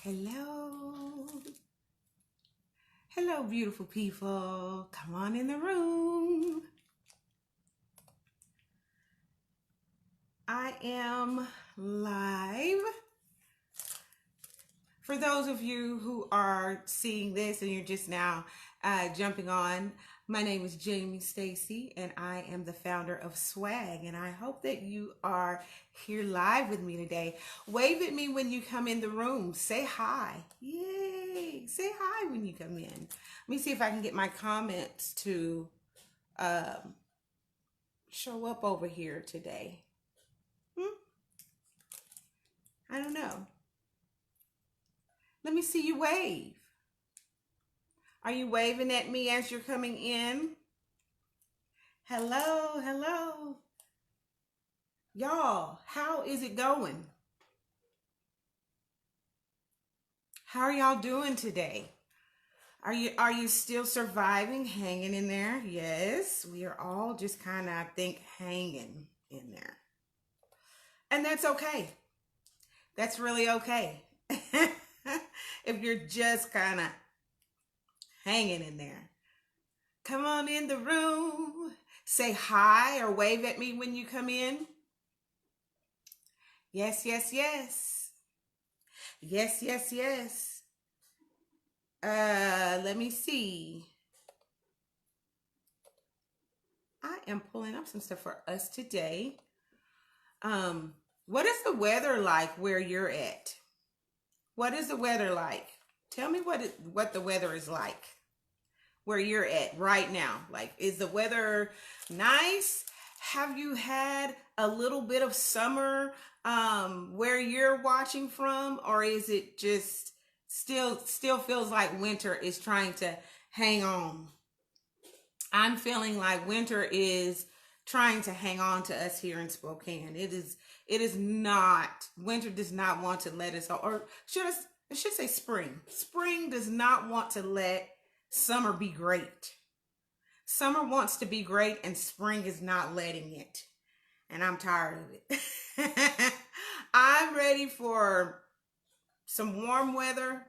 Hello. Hello, beautiful people. Come on in the room. I am live. For those of you who are seeing this and you're just now jumping on, my name is Jamie Stacy and I am the founder of Swag, and I hope that you are here live with me today. Wave at me when you come in the room. Say hi. Yay. Say hi when you come in. Let me see if I can get my comments to show up over here today. I don't know. Let me see you wave. Are you waving at me as you're coming in? Hello, hello. Y'all, how is it going? How are y'all doing today? Are you still surviving, hanging in there? Yes, we are all just kind of, I think, hanging in there. And that's okay. That's really okay. If you're just kind of hanging in there. Come on in the room. Say hi or wave at me when you come in. Yes, yes, yes. Yes, yes, yes. Let me see. I am pulling up some stuff for us today. What is the weather like where you're at? What is the weather like? Tell me what the weather is like where you're at right now. Like, is the weather nice? Have you had a little bit of summer where you're watching from, or is it just still feels like winter is trying to hang on? I'm feeling like winter is trying to hang on to us here in Spokane. It is not. Winter does not want to let us, or I should say spring. Spring does not want to let summer be great. Summer wants to be great and spring is not letting it. And I'm tired of it. I'm ready for some warm weather.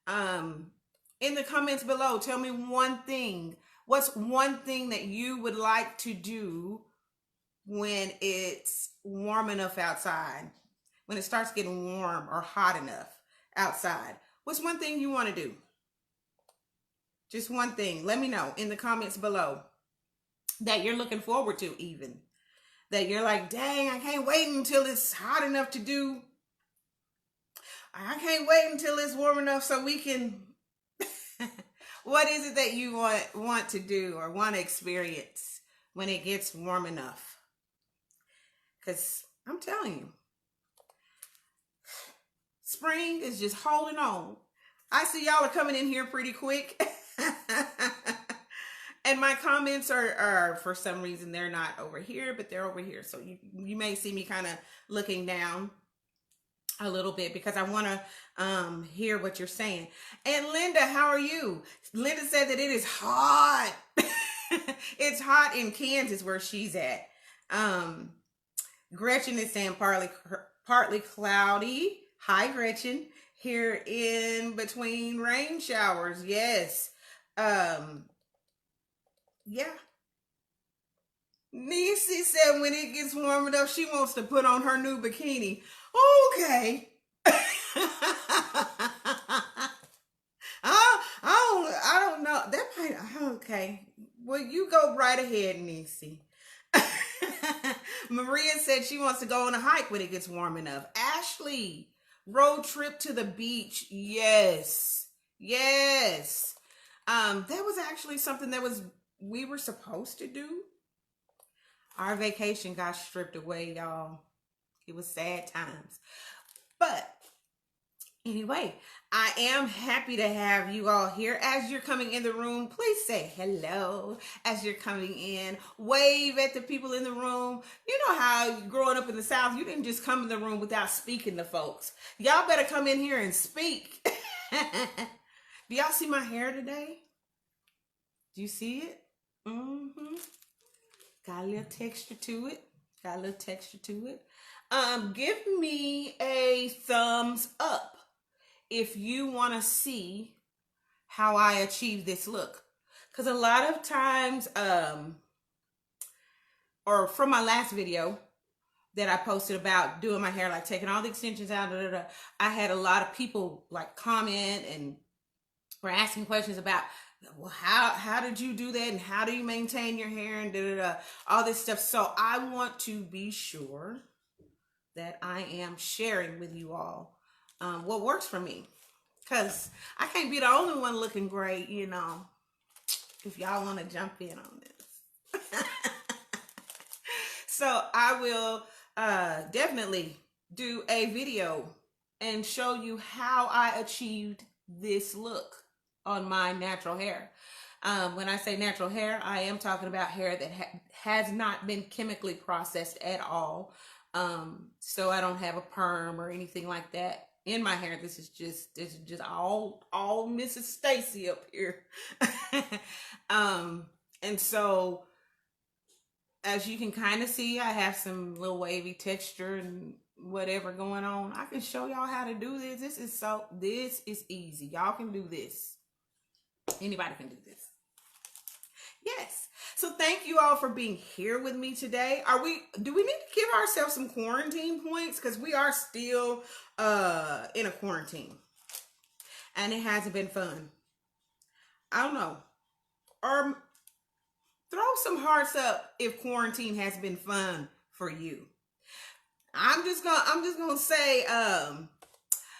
In the comments below, tell me one thing. What's one thing that you would like to do when it's warm enough outside? When it starts getting warm or hot enough outside? What's one thing you want to do? Just one thing. Let me know in the comments below that you're looking forward to, even. That you're like, dang, I can't wait until it's hot enough to do. I can't wait until it's warm enough so we can... What is it that you want to do or want to experience when it gets warm enough? Because I'm telling you, spring is just holding on. I see y'all are coming in here pretty quick. And my comments are, for some reason, they're not over here, but they're over here. So you may see me kind of looking down a little bit because I want to hear what you're saying. And Linda, how are you? Linda said that it is hot. It's hot in Kansas where she's at. Gretchen is saying partly cloudy. Hi, Gretchen. Here in between rain showers. Yes. Yeah. Niecy said when it gets warm enough, she wants to put on her new bikini. Okay. I don't know. That might, okay. Well, you go right ahead, Niecy. Maria said she wants to go on a hike when it gets warm enough. Ashley, road trip to the beach. Yes. Yes. That was actually something that we were supposed to do. Our vacation got stripped away, y'all. It was sad times. But anyway, I am happy to have you all here. As you're coming in the room, please say hello as you're coming in. Wave at the people in the room. You know how growing up in the South, you didn't just come in the room without speaking to folks. Y'all better come in here and speak. Do y'all see my hair today? Do you see it? Got a little texture to it. Give me a thumbs up if you want to see how I achieve this look. Because a lot of times, or from my last video that I posted about doing my hair, like taking all the extensions out, I had a lot of people like comment and were asking questions about, well, how did you do that, and how do you maintain your hair, and all this stuff. So I want to be sure that I am sharing with you all what works for me, because I can't be the only one looking great, you know, if y'all want to jump in on this. So I will definitely do a video and show you how I achieved this look on my natural hair. When I say natural hair, I am talking about hair that has not been chemically processed at all. So I don't have a perm or anything like that in my hair. This is just all Mrs. Stacy up here. And so as you can kind of see, I have some little wavy texture and whatever going on. I can show y'all how to do this. This is easy. Y'all can do this. Anybody can do this. Yes. So thank you all for being here with me today. Do we need to give ourselves some quarantine points? Because we are still in a quarantine. And it hasn't been fun. I don't know. Or throw some hearts up if quarantine has been fun for you. I'm just gonna say,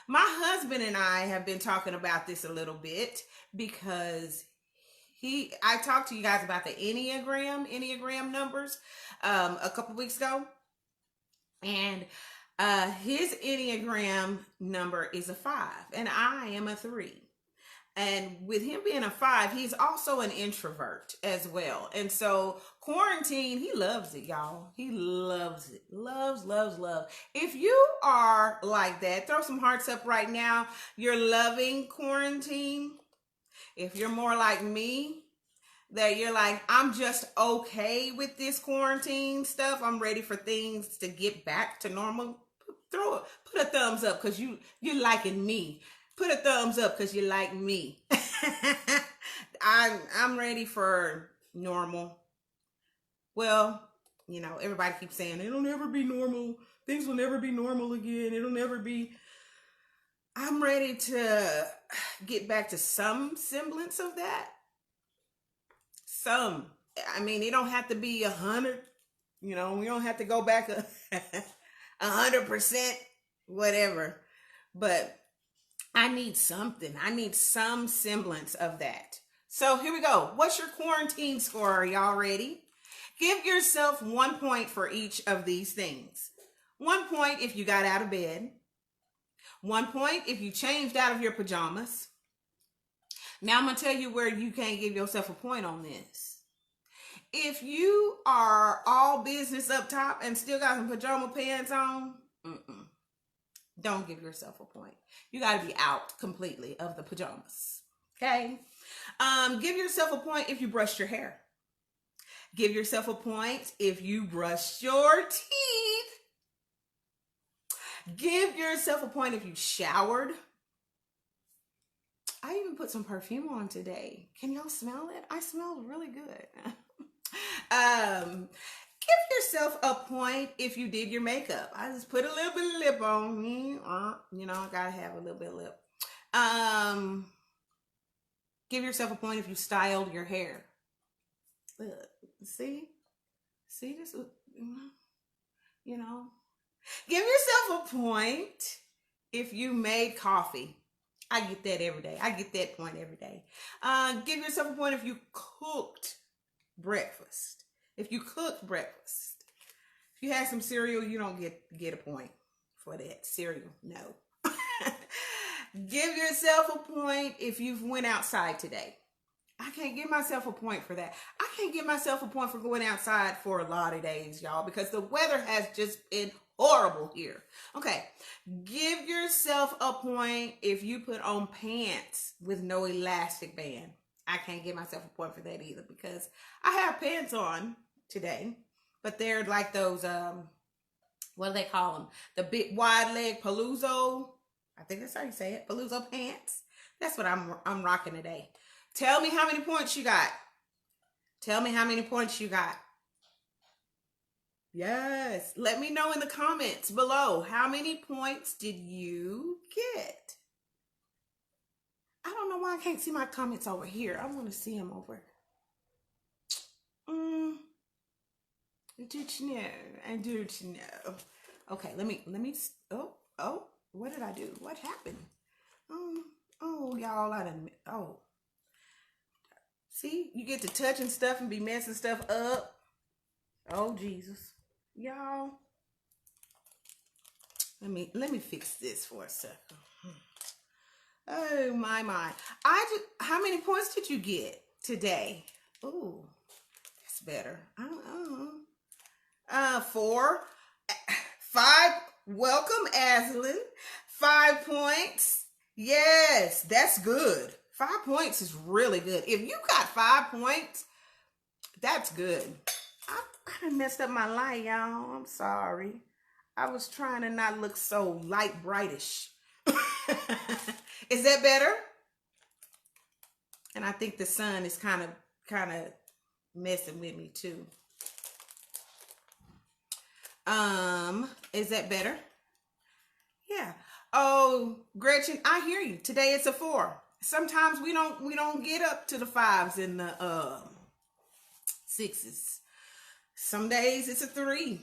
my husband and I have been talking about this a little bit, because I talked to you guys about the Enneagram numbers a couple weeks ago, and his Enneagram number is a 5, and I am a 3. And with him being a 5, he's also an introvert as well. And so quarantine, he loves it, y'all. He loves it. Loves. If you are like that, throw some hearts up right now. You're loving quarantine. If you're more like me, that you're like, I'm just okay with this quarantine stuff, I'm ready for things to get back to normal, put a thumbs up because you're liking me. Put a thumbs up because you like me. I'm ready for normal. Well, you know, everybody keeps saying it'll never be normal. Things will never be normal again. It'll never be. I'm ready to get back to some semblance of that. Some. I mean, it don't have to be 100. You know, we don't have to go back 100%, whatever. But I need something. I need some semblance of that. So here we go. What's your quarantine score? Are y'all ready? Give yourself 1 point for each of these things. 1 point if you got out of bed. 1 point if you changed out of your pajamas. Now I'm going to tell you where you can't give yourself a point on this. If you are all business up top and still got some pajama pants on, don't give yourself a point. You got to be out completely of the pajamas. Okay? Give yourself a point if you brushed your hair. Give yourself a point if you brushed your teeth. Give yourself a point if you showered. I even put some perfume on today. Can y'all smell it? I smell really good. Give yourself a point if you did your makeup. I just put a little bit of lip on me. You know, I gotta have a little bit of lip. Give yourself a point if you styled your hair. See this, you know. Give yourself a point if you made coffee. I get that every day. I get that point every day. Give yourself a point if you cooked breakfast. If you cooked breakfast. If you had some cereal, you don't get a point for that. Cereal, no. Give yourself a point if you've went outside today. I can't give myself a point for that. I can't give myself a point for going outside for a lot of days, y'all, because the weather has just been horrible here. Okay, give yourself a point if you put on pants with no elastic band. I can't give myself a point for that either, because I have pants on today, but they're like those, what do they call them? The big wide leg palazzo. I think that's how you say it. Palooza pants. That's what I'm rocking today. Tell me how many points you got. Tell me how many points you got. Yes. Let me know in the comments below. How many points did you get? I don't know why I can't see my comments over here. I want to see them over. Did you know? I don't know. Okay, let me. Oh, what did I do? What happened? Oh, y'all, I done. Oh, see, you get to touching stuff and be messing stuff up. Oh Jesus, y'all. Let me fix this for a second. Oh my. How many points did you get today? Oh, that's better. 4, 5. Welcome, Aslan. 5 points. Yes, that's good. 5 points is really good. If you got 5 points, that's good. I kind of messed up my light, y'all. I'm sorry. I was trying to not look so light brightish. Is that better? And I think the sun is kind of messing with me too. Is that better? Yeah. Oh, Gretchen, I hear you. Today it's a 4. Sometimes we don't get up to the 5s and the 6s. Some days it's a 3.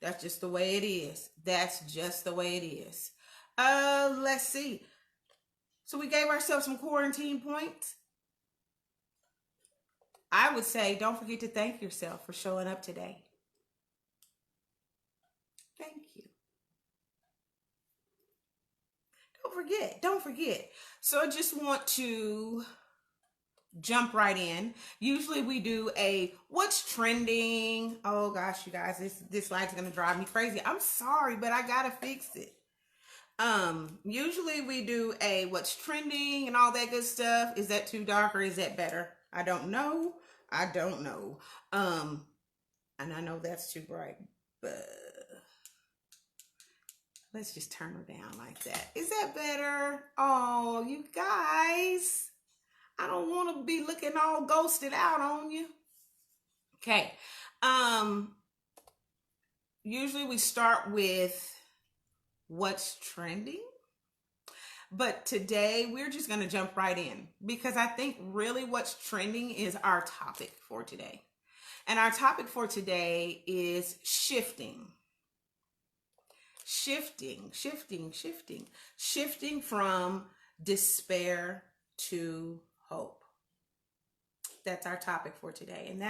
That's just the way it is. That's just the way it is. Let's see. So we gave ourselves some quarantine points. I would say don't forget to thank yourself for showing up today. Thank you. Don't forget. So I just want to jump right in. Usually we do a what's trending. Oh gosh, you guys, this light's gonna drive me crazy. I'm sorry, but I gotta fix it. Usually we do a what's trending and all that good stuff. Is that too dark or is that better? I don't know. And I know that's too bright, but let's just turn her down like that. Is that better? Oh, you guys, I don't want to be looking all ghosted out on you. Okay. Usually we start with what's trending. But today we're just going to jump right in because I think really what's trending is our topic for today. And our topic for today is shifting. Shifting from despair to hope. That's our topic for today. And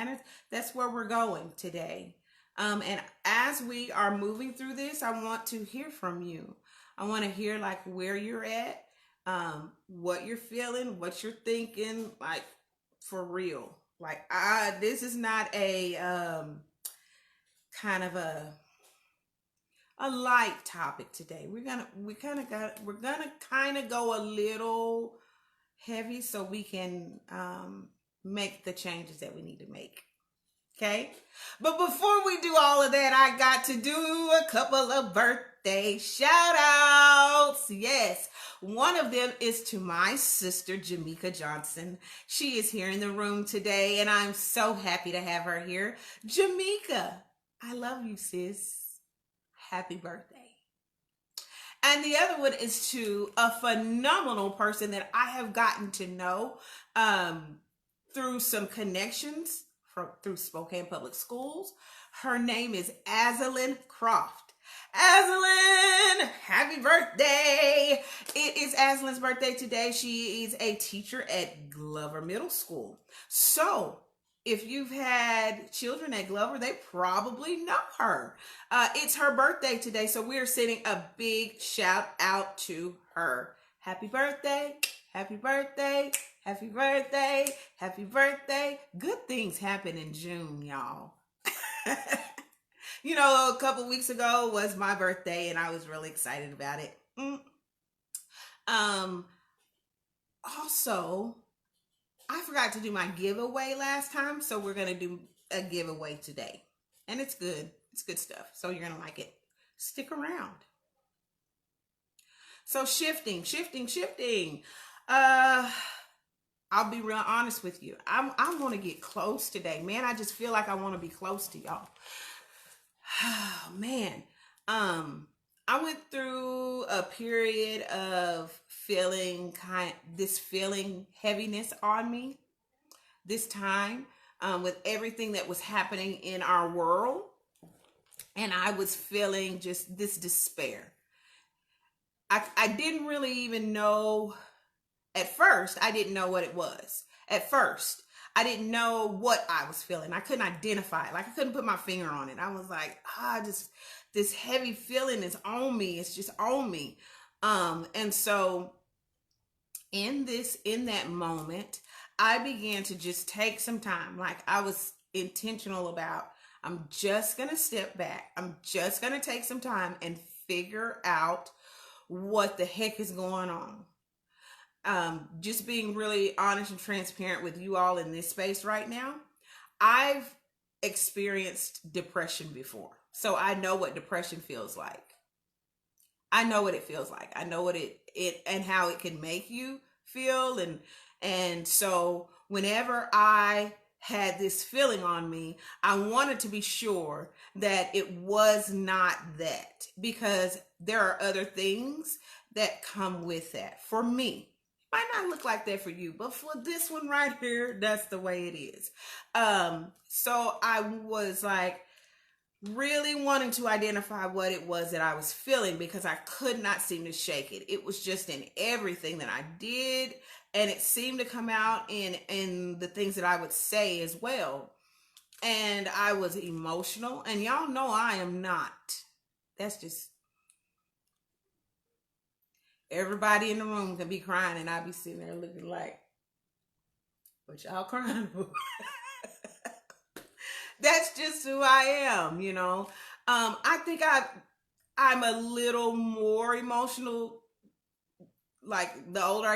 that's where we're going today. And as we are moving through this, I want to hear from you. I want to hear like where you're at, what you're feeling, what you're thinking, like for real. Like this is not a kind of a light topic today. We're gonna kind of go a little heavy so we can make the changes that we need to make. Okay, but before we do all of that, I got to do a couple of birthday shout outs. Yes, one of them is to my sister, Jamaica Johnson. She is here in the room today, and I'm so happy to have her here. Jamaica, I love you, sis. Happy birthday. And the other one is to a phenomenal person that I have gotten to know through some connections through Spokane Public Schools. Her name is Azalyn Croft. Azalyn, happy birthday. It is Azalyn's birthday today. She is a teacher at Glover Middle School. So if you've had children at Glover, they probably know her. It's her birthday today, so we're sending a big shout out to her. Happy birthday, happy birthday, happy birthday, happy birthday. Good things happen in June, y'all. You know, a couple weeks ago was my birthday, and I was really excited about it. Also, I forgot to do my giveaway last time, so we're going to do a giveaway today. And it's good. It's good stuff. So you're going to like it. Stick around. So shifting. Uh, I'll be real honest with you. I want to get close today, man. I just feel like I want to be close to y'all. Oh, man. I went through a period of feeling heaviness on me this time, with everything that was happening in our world, and I was feeling just this despair. I didn't really even know. At first, I didn't know what it was. At first, I didn't know what I was feeling. I couldn't identify it. Like, I couldn't put my finger on it. I was like, just this heavy feeling is on me. It's just on me. And so in that moment, I began to just take some time. Like, I was intentional about, I'm just going to step back. I'm just going to take some time and figure out what the heck is going on. Just being really honest and transparent with you all in this space right now, I've experienced depression before. So I know what depression feels like. I know what it feels like. I know what it and how it can make you feel. And so whenever I had this feeling on me, I wanted to be sure that it was not that, because there are other things that come with that. For me, might not look like that for you, but for this one right here, that's the way it is. So I was like really wanting to identify what it was that I was feeling, because I could not seem to shake it. It was just in everything that I did, and it seemed to come out in the things that I would say as well. And I was emotional, and y'all know I am not. That's just, everybody in the room can be crying, and I'll be sitting there looking like, what y'all crying for? That's just who I am, you know. I think I'm a little more emotional. Like, the older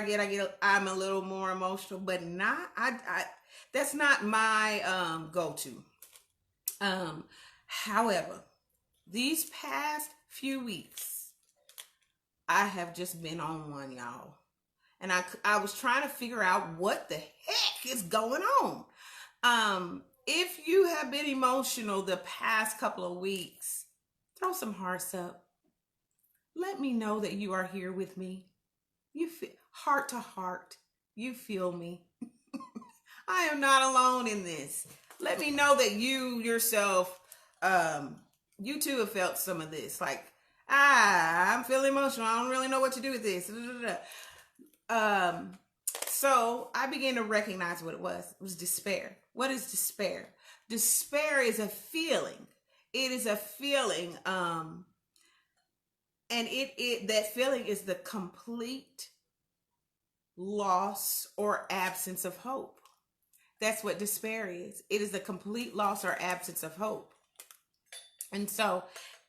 I'm a little more emotional, but not I that's not my go-to. However, these past few weeks, I have just been on one, y'all. And I was trying to figure out what the heck is going on. If you have been emotional the past couple of weeks, throw some hearts up. Let me know that you are here with me. You feel, heart to heart, you feel me. I am not alone in this. Let me know that you yourself, you too have felt some of this. Like, I'm feeling emotional. I don't really know what to do with this. So I began to recognize what it was. It was despair. What is despair? Despair is a feeling. It is a feeling, and that feeling is the complete loss or absence of hope. That's what despair is. It is a complete loss or absence of hope. And so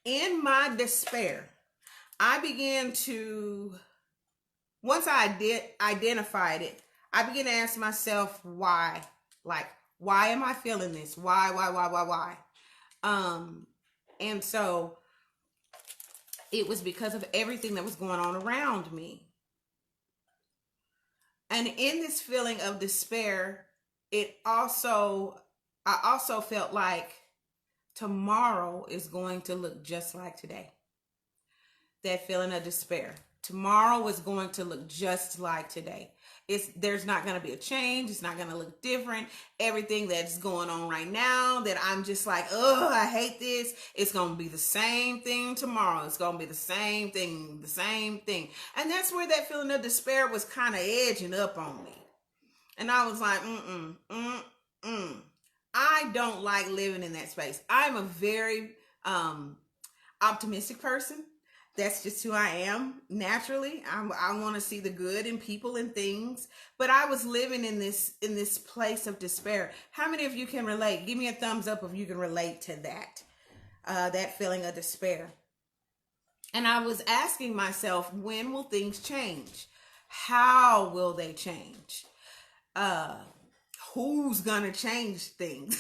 in my despair, I began to, once I identified it, I began to ask myself why. Like, why am I feeling this? Why? And so it was because of everything that was going on around me. And in this feeling of despair, I also felt like tomorrow is going to look just like today. That feeling of despair. Tomorrow is going to look just like today. There's not going to be a change. It's not going to look different. Everything that's going on right now that I'm just like, oh, I hate this. It's going to be the same thing tomorrow. It's going to be the same thing. And that's where that feeling of despair was kind of edging up on me. And I was like, I don't like living in that space. I'm a very optimistic person. That's just who I am naturally. I want to see the good in people and things, but I was living in this place of despair. How many of you can relate? Give me a thumbs up if you can relate to that feeling of despair. And I was asking myself, when will things change? How will they change? Who's gonna change things?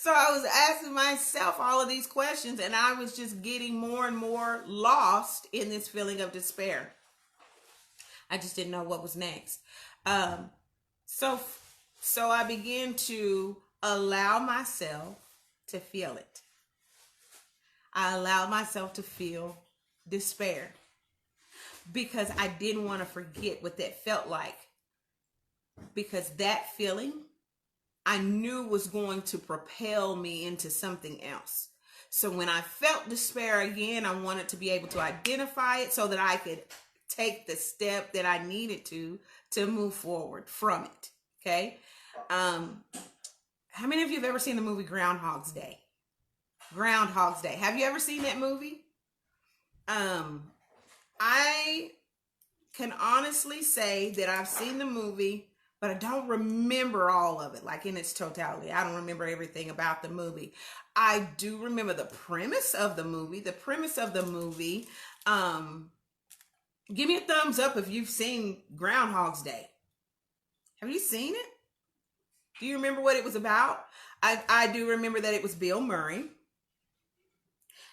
So I was asking myself all of these questions, and I was just getting more and more lost in this feeling of despair. I just didn't know what was next. Um, so, so I began to allow myself to feel it. I allowed myself to feel despair because I didn't want to forget what that felt like. Because that feeling I knew was going to propel me into something else. So when I felt despair again, I wanted to be able to identify it so that I could take the step that I needed to move forward from it. Okay. How many of you have ever seen the movie Groundhog's Day? Groundhog's Day. Have you ever seen that movie? I can honestly say that I've seen the movie, but I don't remember all of it, like in its totality. I don't remember everything about the movie. I do remember the premise of the movie. The premise of the movie, give me a thumbs up if you've seen Groundhog's Day. Have you seen it? Do you remember what it was about? I do remember that it was Bill Murray.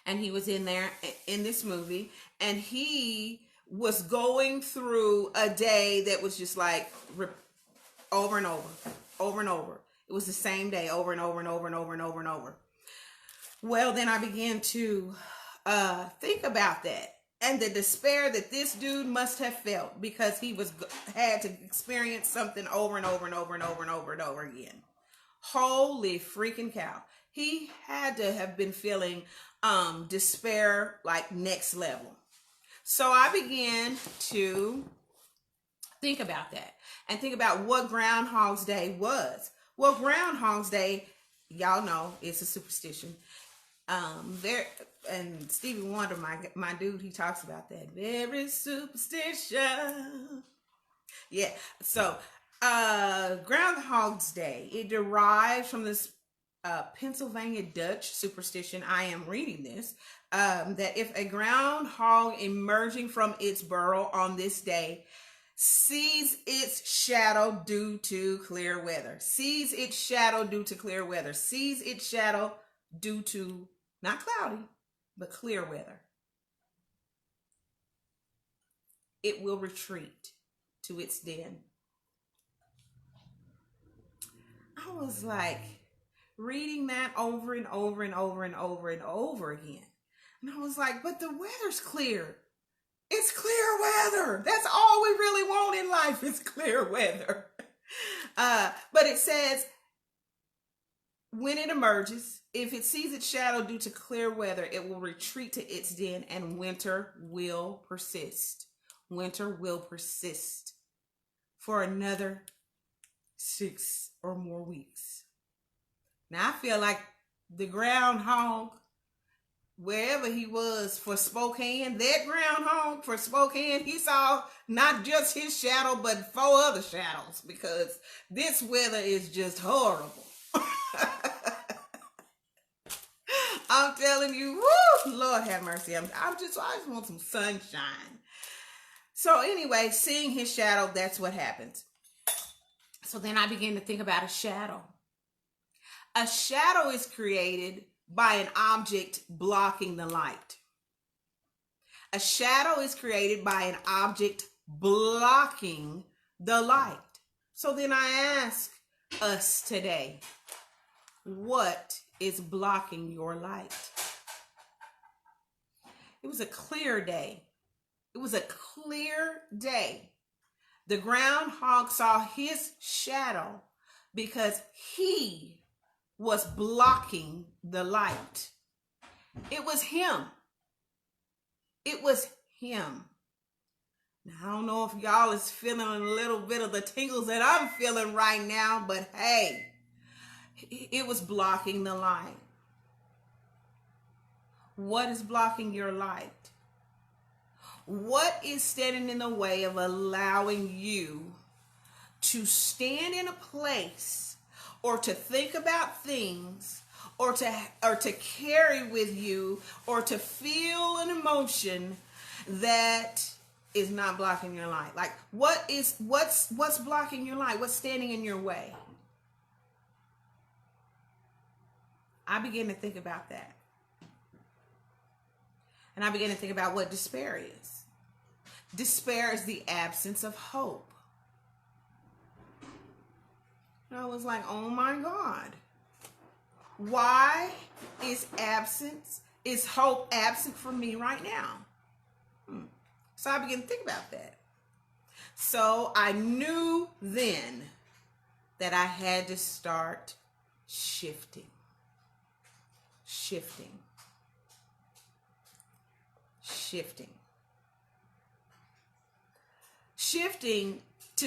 And he was in there in this movie. And he was going through a day that was just like over and over, over and over. It was the same day over and over and over and over and over and over. Well, then I began to think about that and the despair that this dude must have felt because he had to experience something over and over and over and over and over and over again. Holy freaking cow. He had to have been feeling despair like next level. So I began to think about that and think about what Groundhog's Day was. Well, Groundhog's Day, y'all know, it's a superstition. There and Stevie Wonder, my dude, he talks about that. Very superstition. Yeah. So Groundhog's Day, it derives from this Pennsylvania Dutch superstition. I am reading this. That if a groundhog emerging from its burrow on this day sees its shadow due to clear weather, sees its shadow due to clear weather, sees its shadow due to not cloudy, but clear weather, it will retreat to its den. I was like reading that over and over and over and over and over again. And I was like, but the weather's clear. It's clear weather. That's all we really want in life is clear weather. But it says, when it emerges, if it sees its shadow due to clear weather, it will retreat to its den and winter will persist. Winter will persist for another 6 or more weeks. Now, I feel like the groundhog, wherever he was for Spokane, that groundhog for Spokane, he saw not just his shadow, but 4 other shadows because this weather is just horrible. I'm telling you, whoo, Lord have mercy. I just want some sunshine. So anyway, seeing his shadow, that's what happens. So then I began to think about a shadow. A shadow is created by an object blocking the light. A shadow is created by an object blocking the light. So then I ask us today, what is blocking your light? It was a clear day. It was a clear day. The groundhog saw his shadow because he was blocking the light. It was him. It was him. Now, I don't know if y'all is feeling a little bit of the tingles that I'm feeling right now, but hey, it was blocking the light. What is blocking your light? What is standing in the way of allowing you to stand in a place or to think about things or to carry with you or to feel an emotion that is not blocking your light? Like what's blocking your light? What's standing in your way? I began to think about that. And I began to think about what despair is. Despair is the absence of hope. And I was like, oh my God. Why is hope absent from me right now? So I began to think about that. So I knew then that I had to start shifting. To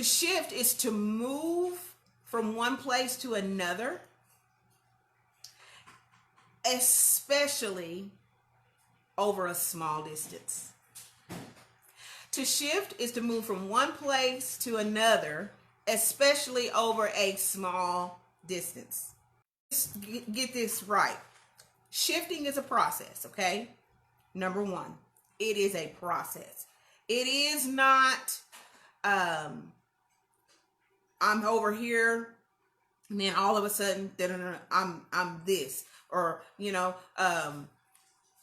shift is to move from one place to another, especially over a small distance. To shift is to move from one place to another, especially over a small distance. Just get this right. Shifting is a process, okay? Number one, it is a process. It is not, I'm over here, and then all of a sudden, I'm this, or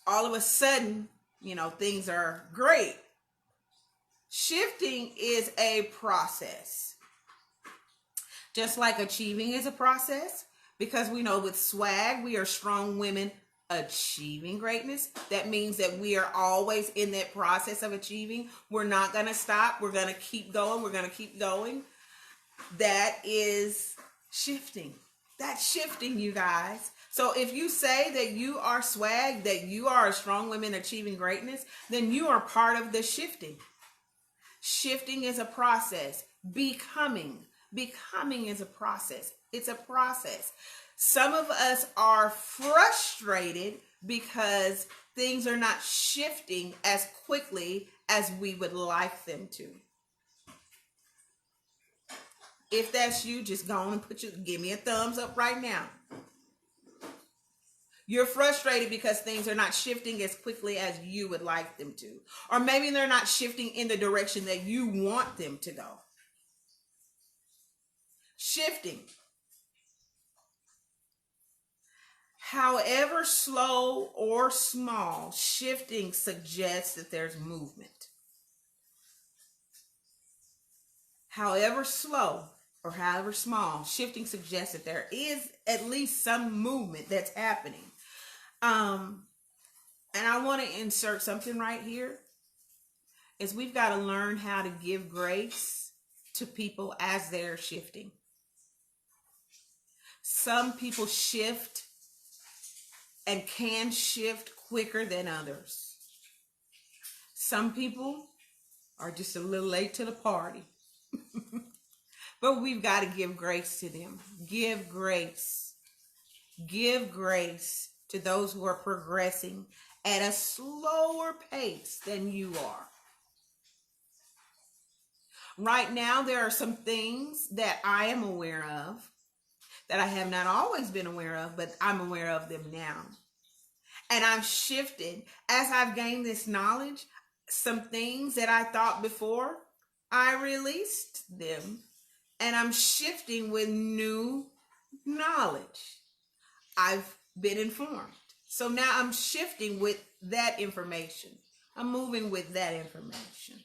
all of a sudden, things are great. Shifting is a process, just like achieving is a process. Because we know with swag, we are strong women achieving greatness. That means that we are always in that process of achieving. We're not going to stop. We're going to keep going. We're going to keep going. That is shifting. That's shifting, you guys. So if you say that you are swag, that you are a strong woman achieving greatness, then you are part of the shifting. Shifting is a process. Becoming is a process. It's a process. Some of us are frustrated because things are not shifting as quickly as we would like them to. If that's you, just go on and give me a thumbs up right now. You're frustrated because things are not shifting as quickly as you would like them to. Or maybe they're not shifting in the direction that you want them to go. Shifting. However slow or small, shifting suggests that there's movement. However slow or however small, shifting suggests that there is at least some movement that's happening. And I want to insert something right here. Is we've got to learn how to give grace to people as they're shifting. Some people shift and can shift quicker than others. Some people are just a little late to the party. But we've got to give grace to them. Give grace. Give grace to those who are progressing at a slower pace than you are. Right now, there are some things that I am aware of that I have not always been aware of, but I'm aware of them now. And I've shifted as I've gained this knowledge. Some things that I thought before, I released them. And I'm shifting with new knowledge. I've been informed. So now I'm shifting with that information. I'm moving with that information.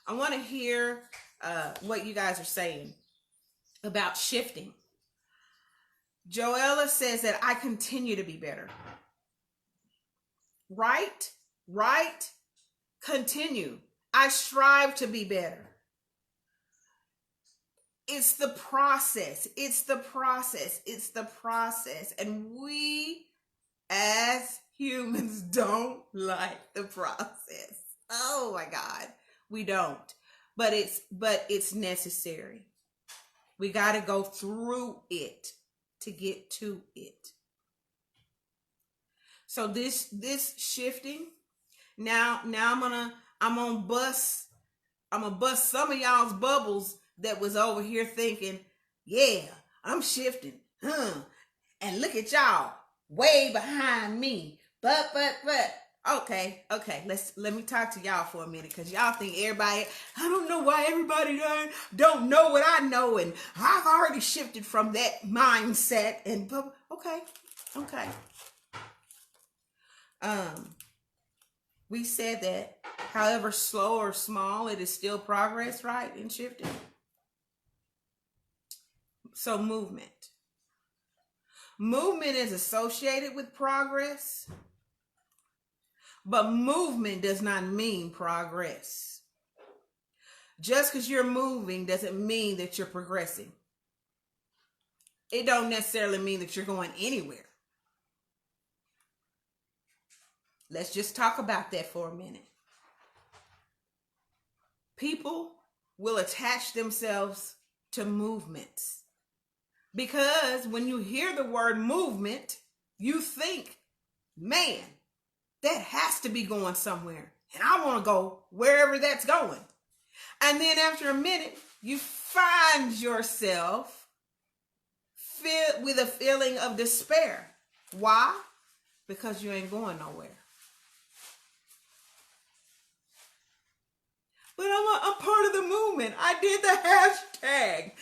I want to hear what you guys are saying about shifting. Joella says that I continue to be better. Right? Continue. I strive to be better. It's the process. And we as humans don't like the process. Oh my God. We don't. But it's necessary. We got to go through it to get to it. So this shifting, now I'm gonna bust some of y'all's bubbles that was over here thinking, yeah, I'm shifting, and look at y'all way behind me. But okay, let me talk to y'all for a minute, because y'all think everybody, I don't know why everybody don't know what I know, and I've already shifted from that mindset. And okay, Okay. Um, we said that however slow or small, it is still progress, right? In shifting. So movement. Movement is associated with progress, but movement does not mean progress. Just because you're moving doesn't mean that you're progressing. It don't necessarily mean that you're going anywhere. Let's just talk about that for a minute. People will attach themselves to movements because when you hear the word movement, you think, man, that has to be going somewhere. And I want to go wherever that's going. And then after a minute, you find yourself with a feeling of despair. Why? Because you ain't going nowhere. But I'm part of the movement. I did the hashtag.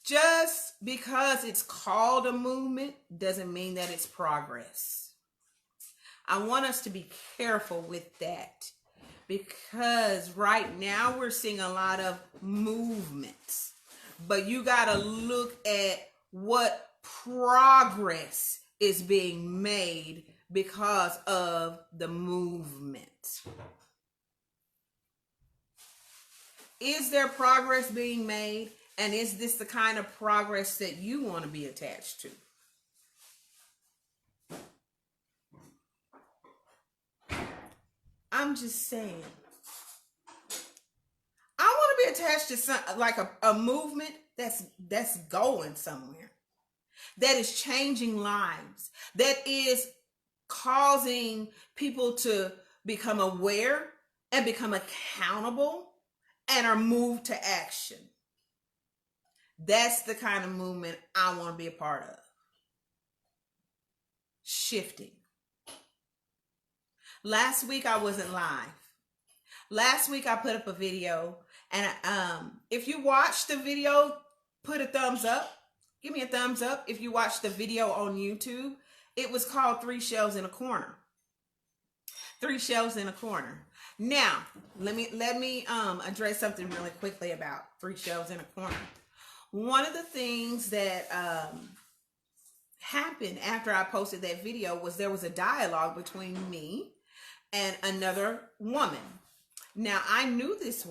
Just because it's called a movement doesn't mean that it's progress. I want us to be careful with that because right now we're seeing a lot of movements. But you got to look at what progress is being made because of the movement. Is there progress being made? And is this the kind of progress that you want to be attached to? I'm just saying. I want to be attached to like a movement that's going somewhere, that is changing lives, that is causing people to become aware and become accountable and are moved to action. That's the kind of movement I want to be a part of. Shifting. Last week I wasn't live. Last week I put up a video, and if you watched the video, put a thumbs up. Give me a thumbs up if you watched the video on YouTube. It was called 3 Shelves in a Corner. 3 Shelves in a Corner. Now, let me address something really quickly about 3 Shelves in a Corner. One of the things that happened after I posted that video was there was a dialogue between me and another woman. Now, I know this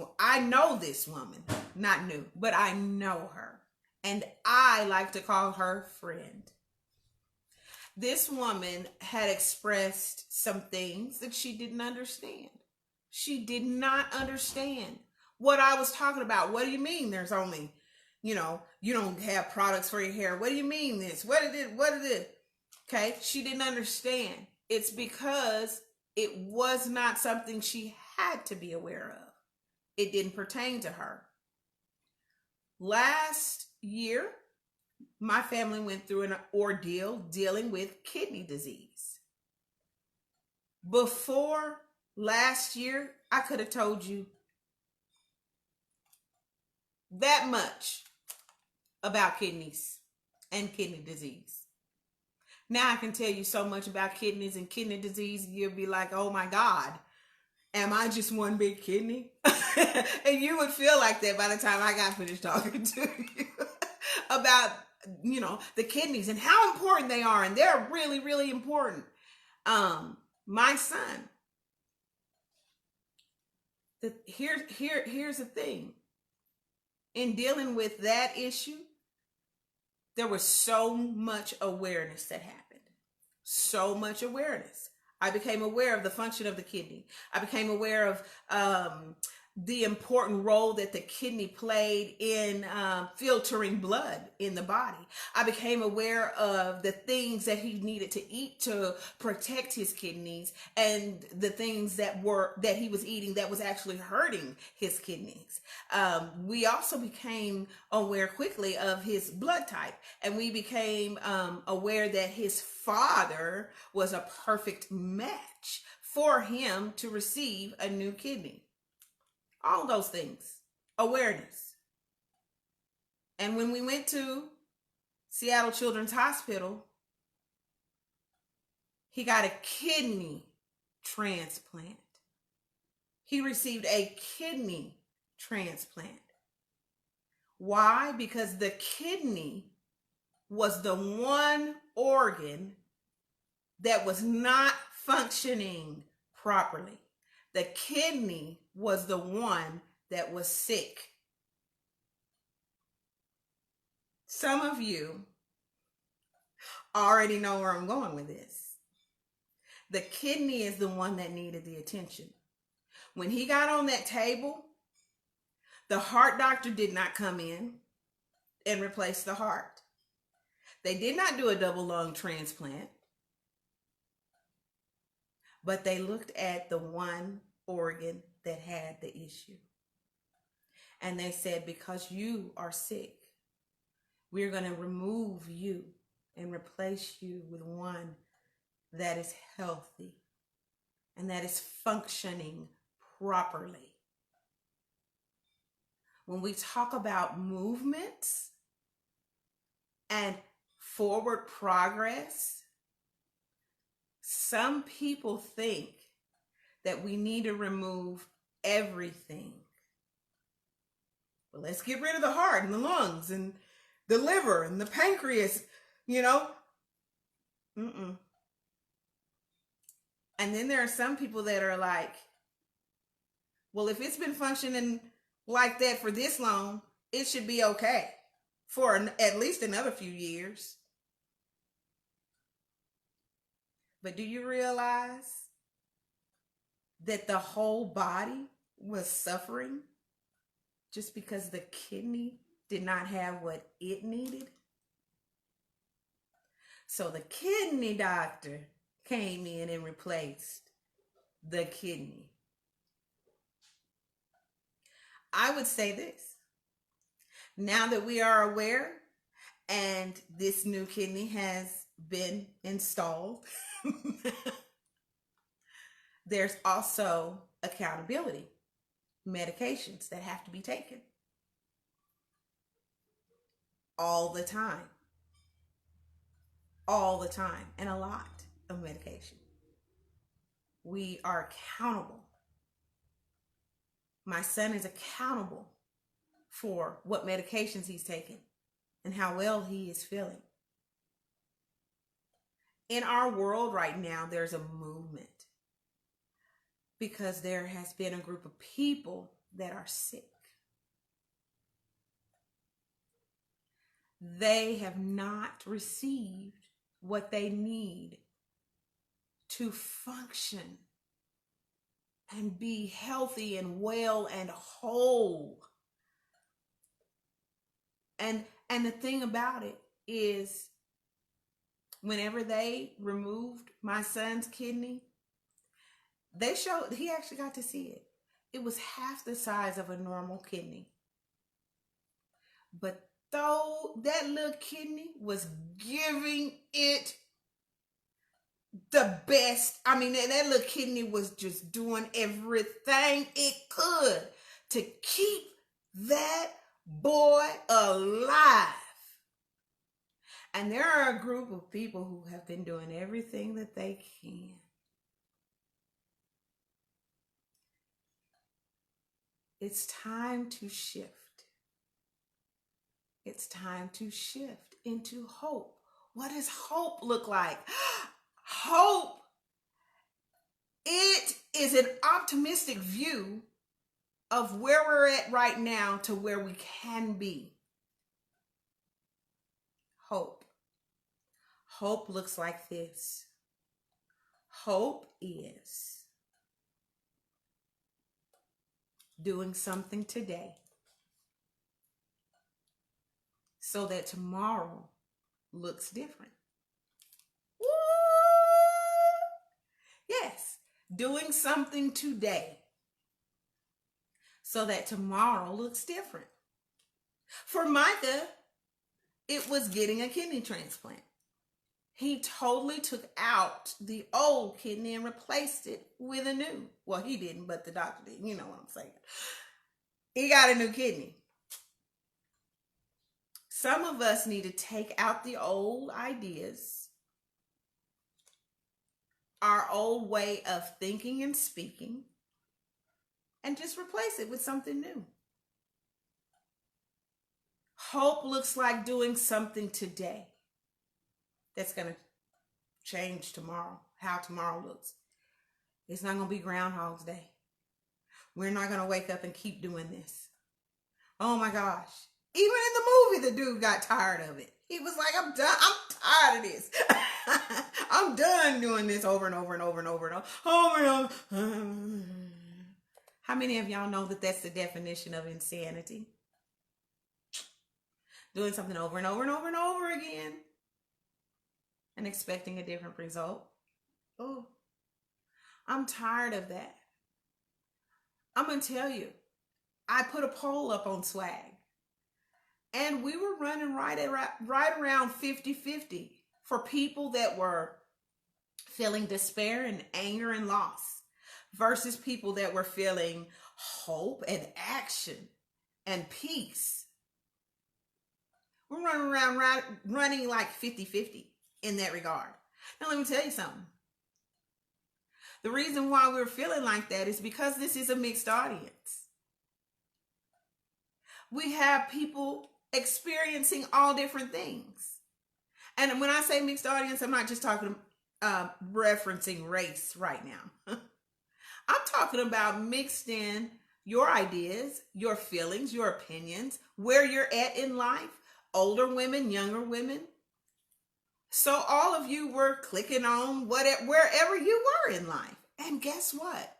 woman, not new, but I know her. And I like to call her friend. This woman had expressed some things that she didn't understand. She did not understand what I was talking about. What do you mean there's only, you don't have products for your hair? What do you mean this? What is it? Okay, she didn't understand. It's because it was not something she had to be aware of. It didn't pertain to her. Last year, my family went through an ordeal dealing with kidney disease. Before last year, I could have told you that much about kidneys and kidney disease. Now I can tell you so much about kidneys and kidney disease, you'll be like, oh my God, am I just one big kidney? And you would feel like that by the time I got finished talking to you about, the kidneys and how important they are. And they're really, really important. My son, here's the thing. In dealing with that issue, there was so much awareness that happened. So much awareness. I became aware of the function of the kidney. I became aware of the important role that the kidney played in filtering blood in the body. I became aware of the things that he needed to eat to protect his kidneys and the things that he was eating that was actually hurting his kidneys. We also became aware quickly of his blood type, and we became aware that his father was a perfect match for him to receive a new kidney. All those things. Awareness. And when we went to Seattle Children's Hospital, he got a kidney transplant. He received a kidney transplant. Why? Because the kidney was the one organ that was not functioning properly. The kidney was the one that was sick. Some of you already know where I'm going with this. The kidney is the one that needed the attention. When he got on that table, the heart doctor did not come in and replace the heart. They did not do a double lung transplant, but they looked at the one organ that had the issue. And they said, because you are sick, we're going to remove you and replace you with one that is healthy and that is functioning properly. When we talk about movements and forward progress, some people think that we need to remove everything. Well, let's get rid of the heart and the lungs and the liver and the pancreas, you know. And then there are some people that are like, well, if it's been functioning like that for this long, it should be okay for at least another few years. But do you realize that the whole body was suffering just because the kidney did not have what it needed? So the kidney doctor came in and replaced the kidney. I would say this. Now that we are aware and this new kidney has been installed, there's also accountability, medications that have to be taken all the time, and a lot of medication. We are accountable. My son is accountable for what medications he's taking and how well he is feeling. In our world right now, there's a movement because there has been a group of people that are sick. They have not received what they need to function and be healthy and well and whole. And the thing about it is, whenever they removed my son's kidney, they showed, he actually got to see it. It was half the size of a normal kidney. But though that little kidney was giving it the best, I mean, that little kidney was just doing everything it could to keep that boy alive. And there are a group of people who have been doing everything that they can. It's time to shift. It's time to shift into hope. What does hope look like? Hope, it is an optimistic view of where we're at right now to where we can be. Hope. Hope looks like this. Hope is doing something today so that tomorrow looks different. Woo! Yes, doing something today so that tomorrow looks different. For Micah, it was getting a kidney transplant. He totally took out the old kidney and replaced it with a new. Well, he didn't, but the doctor did. You know what I'm saying. He got a new kidney. Some of us need to take out the old ideas, our old way of thinking and speaking, and just replace it with something new. Hope looks like doing something today that's going to change tomorrow, how tomorrow looks. It's not going to be Groundhog's Day. We're not going to wake up and keep doing this. Oh my gosh. Even in the movie, the dude got tired of it. He was like, I'm done. I'm tired of this. I'm done doing this over and over and over and over and over and over. How many of y'all know that that's the definition of insanity? Doing something over and over and over and over again and expecting a different result. Oh, I'm tired of that. I'm going to tell you, I put a poll up on Swag, and we were running right around 50-50 for people that were feeling despair and anger and loss versus people that were feeling hope and action and peace. We're running like 50-50 in that regard. Now, let me tell you something. The reason why we're feeling like that is because this is a mixed audience. We have people experiencing all different things. And when I say mixed audience, I'm not just talking referencing race right now. I'm talking about mixed in your ideas, your feelings, your opinions, where you're at in life, older women, younger women. So all of you were clicking on wherever you were in life. And guess what?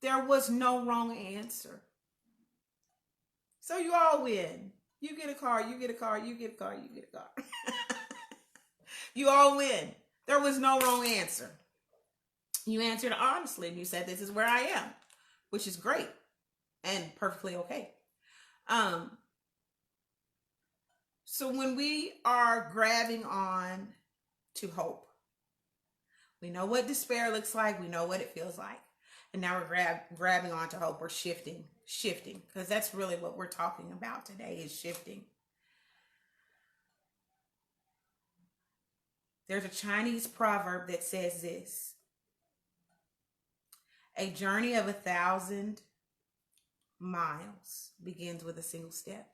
There was no wrong answer. So you all win. You get a car, you get a car, you get a car, you get a car. You all win. There was no wrong answer. You answered honestly and you said, this is where I am, which is great and perfectly okay. So when we are grabbing on to hope, we know what despair looks like. We know what it feels like. And now we're grabbing on to hope. We're shifting, because that's really what we're talking about today is shifting. There's a Chinese proverb that says this: a journey of 1,000 miles begins with a single step.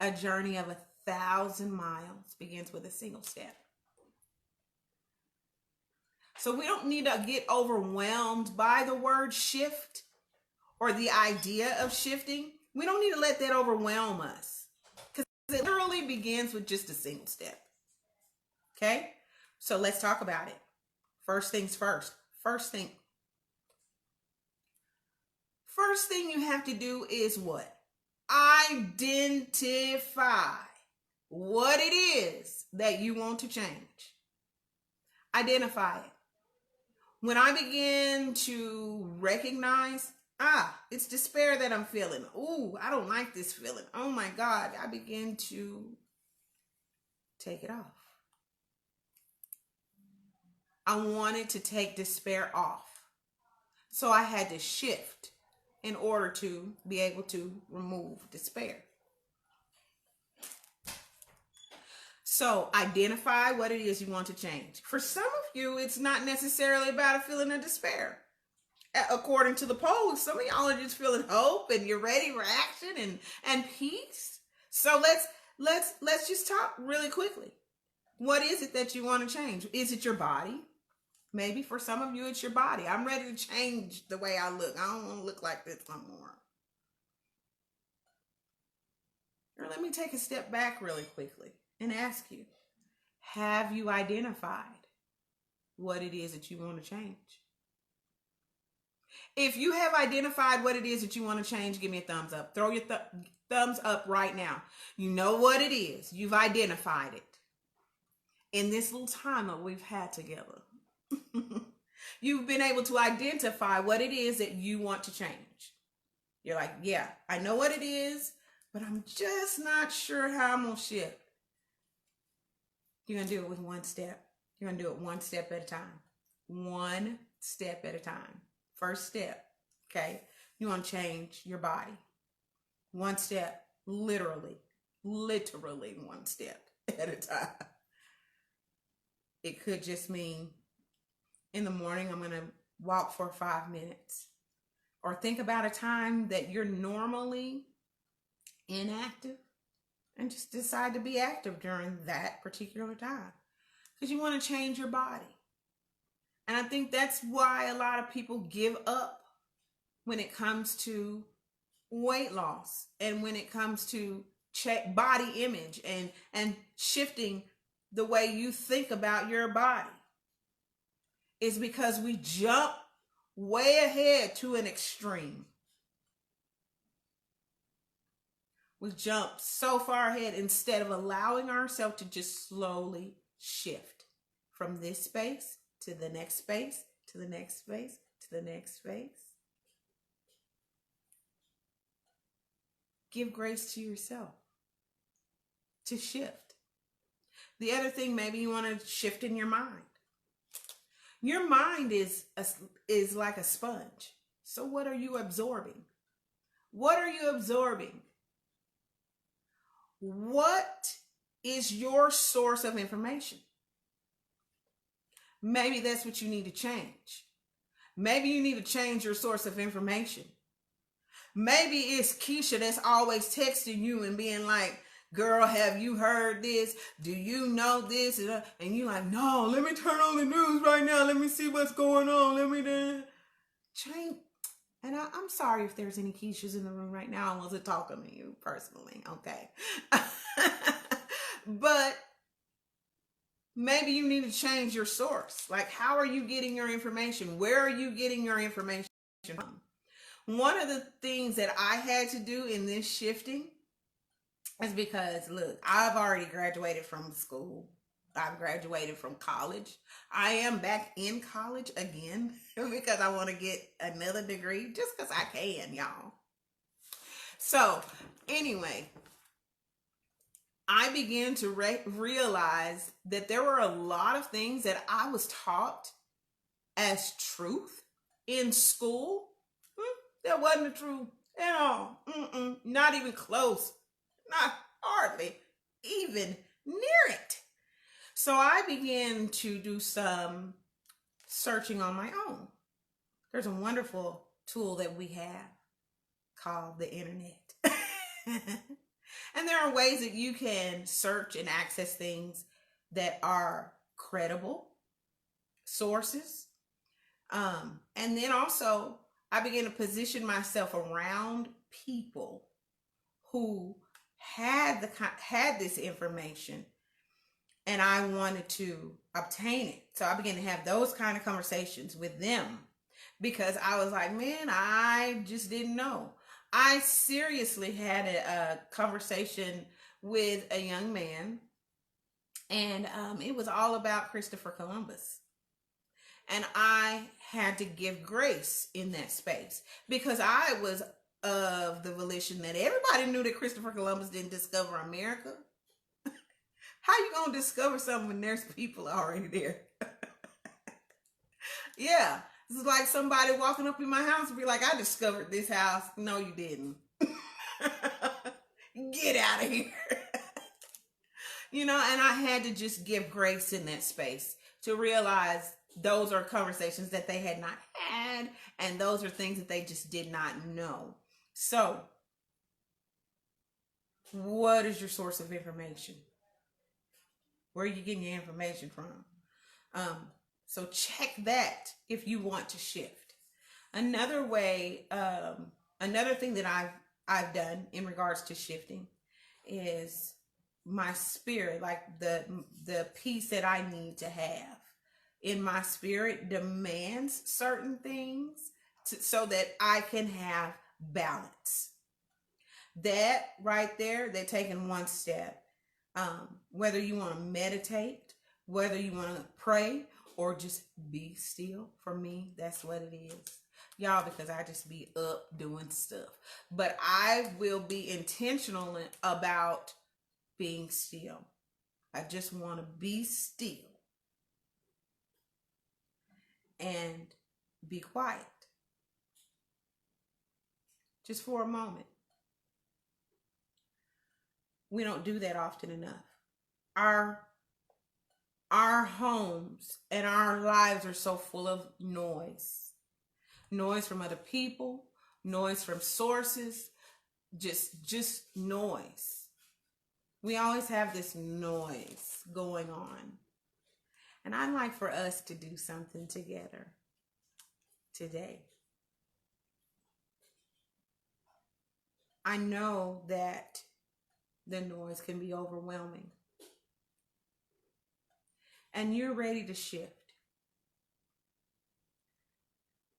A journey of 1,000 miles begins with a single step. So we don't need to get overwhelmed by the word shift or the idea of shifting. We don't need to let that overwhelm us, because it literally begins with just a single step. Okay? So let's talk about it. First things first. First thing you have to do is what? Identify what it is that you want to change. Identify it. When I begin to recognize, it's despair that I'm feeling. Ooh, I don't like this feeling. Oh my God, I begin to take it off. I wanted to take despair off. So I had to shift in order to be able to remove despair. So identify what it is you want to change. For some of you, it's not necessarily about a feeling of despair. According to the polls, some of y'all are just feeling hope and you're ready for action and peace. So let's just talk really quickly. What is it that you want to change? Is it your body? Maybe for some of you, it's your body. I'm ready to change the way I look. I don't want to look like this no more. Or let me take a step back really quickly and ask you, have you identified what it is that you want to change? If you have identified what it is that you want to change, give me a thumbs up. Throw your thumbs up right now. You know what it is. You've identified it. In this little time that we've had together, you've been able to identify what it is that you want to change. You're like, yeah, I know what it is, but I'm just not sure how I'm going to shift. You're going to do it with one step. You're going to do it one step at a time. One step at a time. First step, okay? You want to change your body. One step, literally literally one step at a time. It could just mean in the morning, I'm going to walk for 5 minutes. Or think about a time that you're normally inactive and just decide to be active during that particular time because you want to change your body. And I think that's why a lot of people give up when it comes to weight loss and when it comes to check body image and shifting the way you think about your body. Is because we jump way ahead to an extreme. We jump so far ahead instead of allowing ourselves to just slowly shift from this space to the next space, to the next space, to the next space. Give grace to yourself to shift. The other thing, maybe you want to shift in your mind. Your mind is like a sponge. So what are you absorbing? What are you absorbing? What is your source of information? Maybe that's what you need to change. Maybe you need to change your source of information. Maybe it's Keisha that's always texting you and being like, girl, have you heard this? Do you know this? And you're like, no, let me turn on the news right now. Let me see what's going on. Let me change. And I'm sorry if there's any Keishas in the room right now. I wasn't talking to you personally, okay? But maybe you need to change your source. Like, how are you getting your information? Where are you getting your information from? One of the things that I had to do in this shifting is because, look, I've already graduated from school. I've graduated from college. I am back in college again because I want to get another degree just because I can, y'all. So, anyway, I began to realize that there were a lot of things that I was taught as truth in school. That wasn't the truth at all. Not even close. Not hardly even near it. So I began to do some searching on my own. There's a wonderful tool that we have called the internet. And there are ways that you can search and access things that are credible sources. And then also, I began to position myself around people who had this information, and I wanted to obtain it. So I began to have those kind of conversations with them because I was like, man, I just didn't know. I seriously had a conversation with a young man, and it was all about Christopher Columbus. And I had to give grace in that space because I was of the volition that everybody knew that Christopher Columbus didn't discover America. How you gonna discover something when there's people already there? Yeah, it's like somebody walking up in my house and be like, I discovered this house. No, you didn't. Get out of here. And I had to just give grace in that space to realize those are conversations that they had not had, and those are things that they just did not know. So, what is your source of information? Where are you getting your information from? So check that if you want to shift. Another way, another thing that I've done in regards to shifting is my spirit, like the peace that I need to have in my spirit demands certain things so that I can have balance. That right there, they're taking one step. Whether you want to meditate, whether you want to pray, or just be still. For me, that's what it is. Y'all, because I just be up doing stuff. But I will be intentional about being still. I just want to be still and be quiet. Just for a moment. We don't do that often enough. Our homes and our lives are so full of noise. Noise from other people, noise from sources, just noise. We always have this noise going on. And I'd like for us to do something together today. I know that the noise can be overwhelming. And you're ready to shift.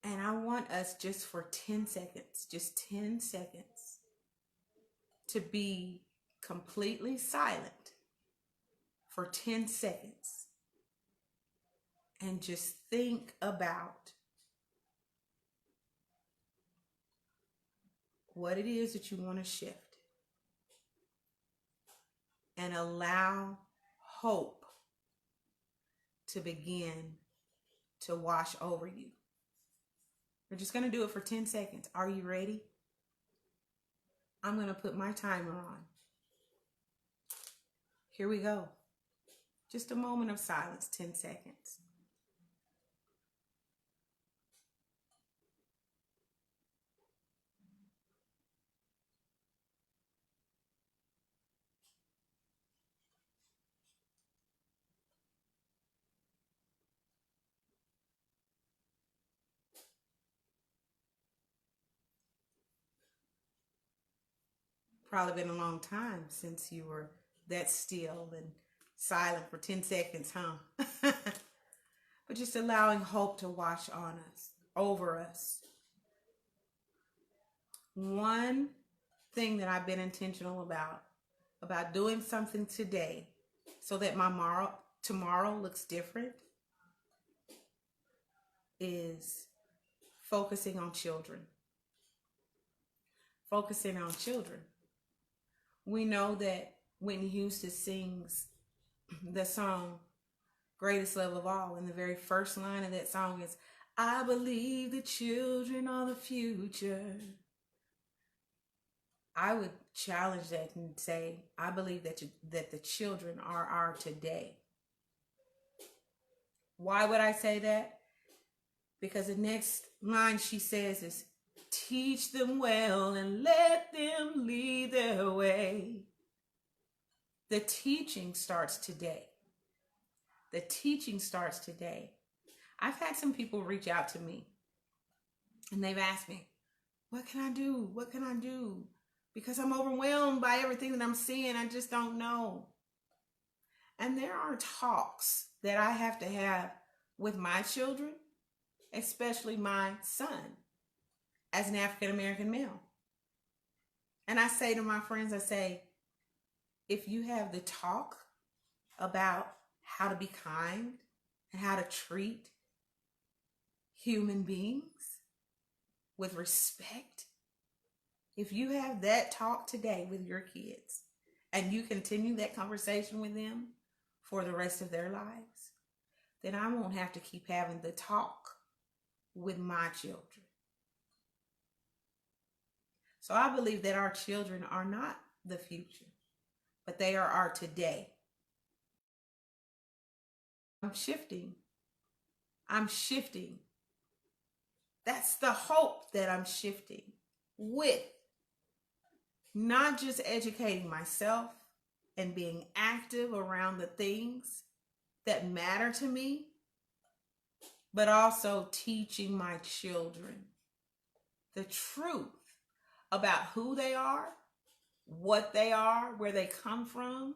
And I want us just for 10 seconds, just 10 seconds, to be completely silent for 10 seconds and just think about what it is that you want to shift and allow hope to begin to wash over you. We're just going to do it for 10 seconds. Are you ready? I'm going to put my timer on. Here we go. Just a moment of silence, 10 seconds. Probably been a long time since you were that still and silent for 10 seconds, huh? But just allowing hope to wash on us, over us. One thing that I've been intentional about doing something today so that my tomorrow looks different, is focusing on children. Focusing on children. We know that Whitney Houston sings the song Greatest Love of All, and the very first line of that song is, I believe the children are the future. I would challenge that and say, I believe that the children are our today. Why would I say that? Because the next line she says is, teach them well and let them lead their way. The teaching starts today. The teaching starts today. I've had some people reach out to me and they've asked me, what can I do? What can I do? Because I'm overwhelmed by everything that I'm seeing. I just don't know. And there are talks that I have to have with my children, especially my son, as an African-American male. And I say to my friends, I say, if you have the talk about how to be kind and how to treat human beings with respect, if you have that talk today with your kids and you continue that conversation with them for the rest of their lives, then I won't have to keep having the talk with my children. So I believe that our children are not the future, but they are our today. I'm shifting. I'm shifting. That's the hope that I'm shifting with. Not just educating myself and being active around the things that matter to me, but also teaching my children the truth about who they are, what they are, where they come from,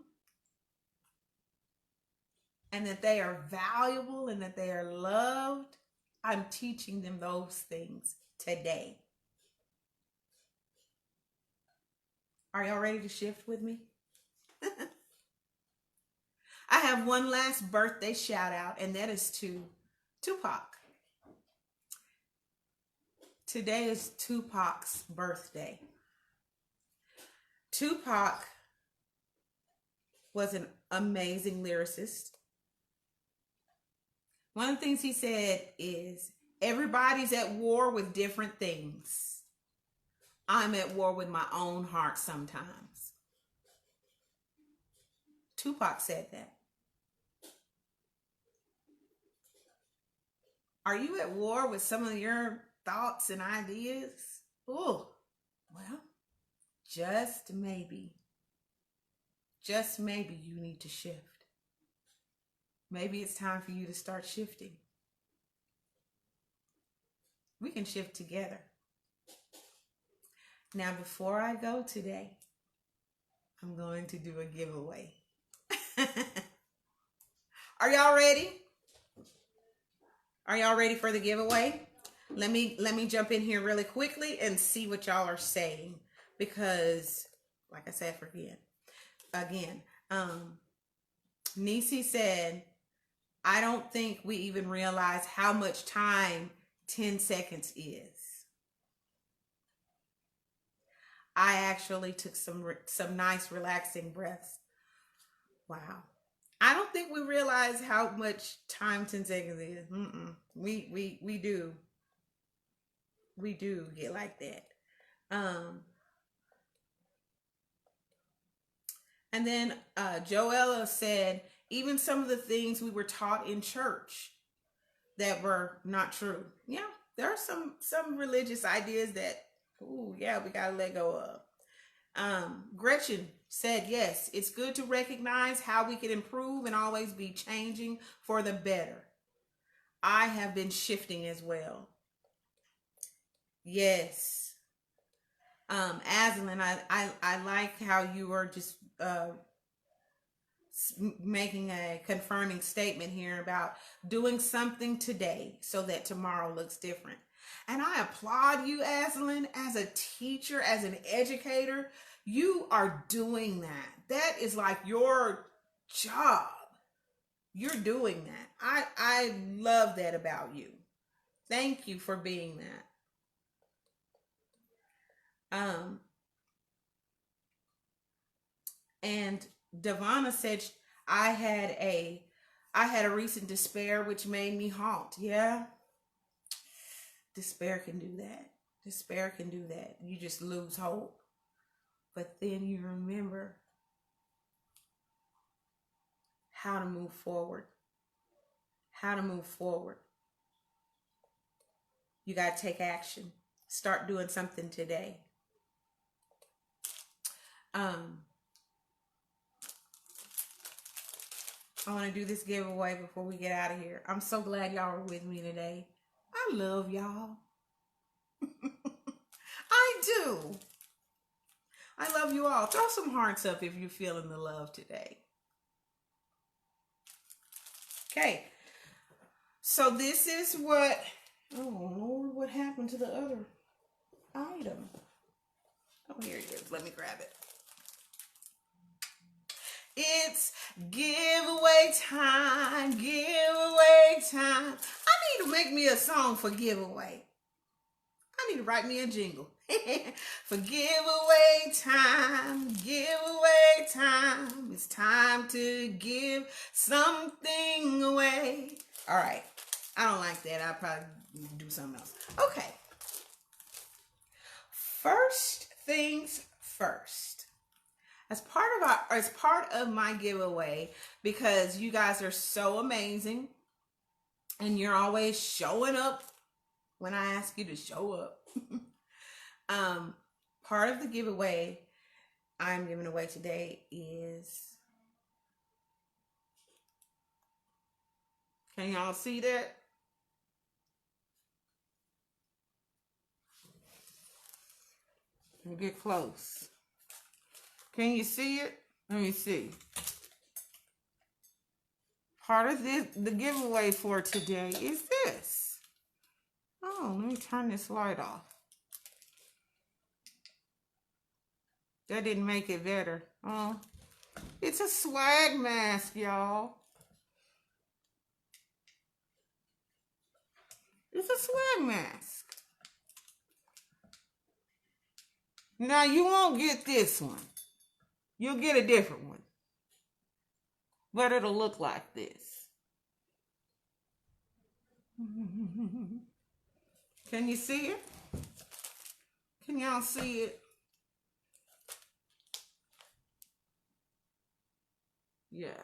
and that they are valuable and that they are loved. I'm teaching them those things today. Are y'all ready to shift with me? I have one last birthday shout out, and that is to Tupac. Today is Tupac's birthday. Tupac was an amazing lyricist. One of the things he said is, everybody's at war with different things. I'm at war with my own heart sometimes. Tupac said that. Are you at war with some of your thoughts and ideas? Oh, well, just maybe, just maybe you need to shift. Maybe it's time for you to start shifting. We can shift together. Now, before I go today, I'm going to do a giveaway. Are y'all ready? Are y'all ready for the giveaway? Let me jump in here really quickly and see what y'all are saying, because like I said, again, Nisi said, I don't think we even realize how much time 10 seconds is. I actually took some nice relaxing breaths. Wow. I don't think we realize how much time 10 seconds is. We do. We do get like that. And then Joella said, even some of the things we were taught in church that were not true. Yeah, there are some religious ideas that, ooh, yeah, we gotta let go of. Gretchen said, yes, it's good to recognize how we can improve and always be changing for the better. I have been shifting as well. Yes. Aslan, I like how you are just making a confirming statement here about doing something today so that tomorrow looks different. And I applaud you, Aslan, as a teacher, as an educator. You are doing that. That is like your job. You're doing that. I love that about you. Thank you for being that. And Devonna said, I had a recent despair which made me halt. Yeah. Despair can do that. Despair can do that. You just lose hope. But then you remember how to move forward. How to move forward. You got to take action. Start doing something today. I want to do this giveaway before we get out of here. I'm so glad y'all are with me today. I love y'all. I do. I love you all. Throw some hearts up if you're feeling the love today. Okay. So this is what, oh Lord, what happened to the other item? Oh, here it is. Let me grab it. It's giveaway time, giveaway time. I need to make me a song for giveaway. I need to write me a jingle. For giveaway time, giveaway time. It's time to give something away. All right. I don't like that. I'll probably do something else. Okay. First things first. As part of my giveaway, because you guys are so amazing and you're always showing up when I ask you to show up. Part of the giveaway I'm giving away today is, can y'all see that? Let me get close. Can you see it? Let me see. Part of the giveaway for today is this. Oh, let me turn this light off. That didn't make it better. Oh, it's a swag mask, y'all. It's a swag mask. Now, you won't get this one. You'll get a different one. But it'll look like this. Can you see it? Can y'all see it? Yes.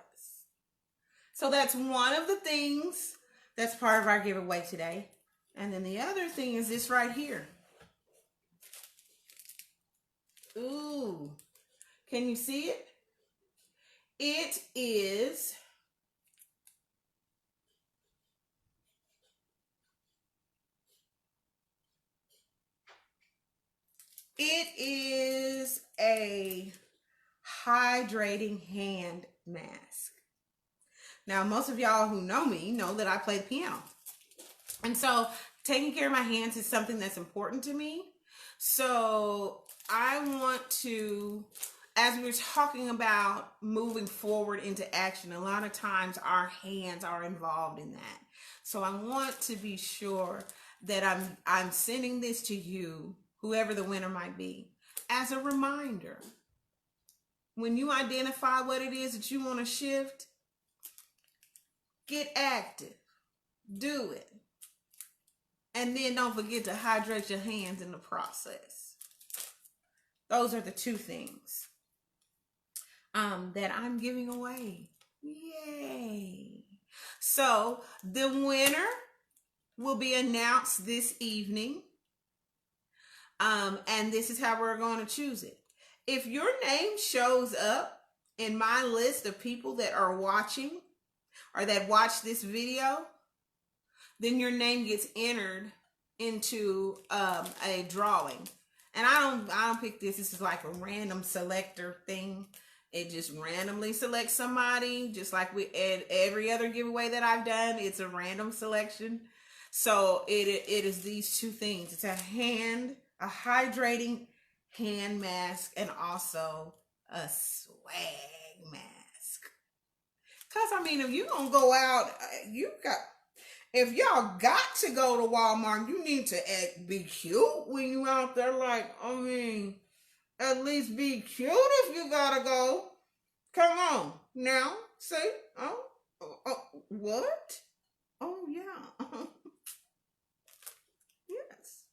So that's one of the things that's part of our giveaway today. And then the other thing is this right here. Ooh. Can you see it? It is a hydrating hand mask. Now, most of y'all who know me know that I play the piano. And so taking care of my hands is something that's important to me. So I want to, as we're talking about moving forward into action, a lot of times our hands are involved in that. So I want to be sure that I'm sending this to you, whoever the winner might be, as a reminder. When you identify what it is that you want to shift, get active, do it. And then don't forget to hydrate your hands in the process. Those are the two things that I'm giving away. Yay. So the winner will be announced this evening. And this is how we're going to choose it. If your name shows up in my list of people that are watching or that watch this video, then your name gets entered into a drawing. And I don't pick this. This is like a random selector thing. It just randomly selects somebody, just like we every other giveaway that I've done. It's a random selection. So it is these two things. It's a hydrating hand mask, and also a swag mask. Cause I mean, if you gonna go out, if y'all got to go to Walmart, you need to be cute when you out there. Like, I mean, at least be cute if you gotta go. Come on now, see? Oh, what? Oh yeah. Yes.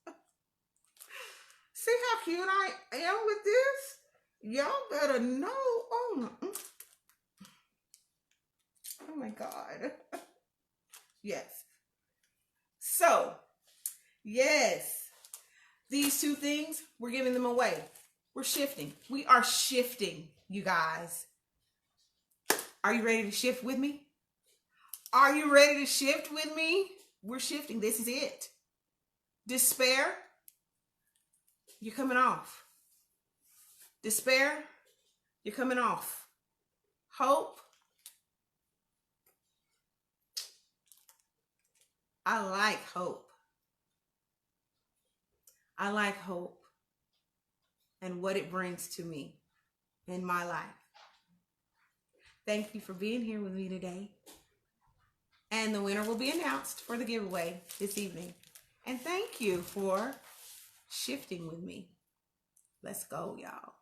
See how cute I am with this? Y'all better know. Oh my God. Yes. So, yes, these two things, we're giving them away. We're shifting. We are shifting, you guys. Are you ready to shift with me? Are you ready to shift with me? We're shifting. This is it. Despair, you're coming off. Despair, you're coming off. Hope, I like hope. I like hope and what it brings to me in my life. Thank you for being here with me today. And the winner will be announced for the giveaway this evening. And thank you for shifting with me. Let's go, y'all.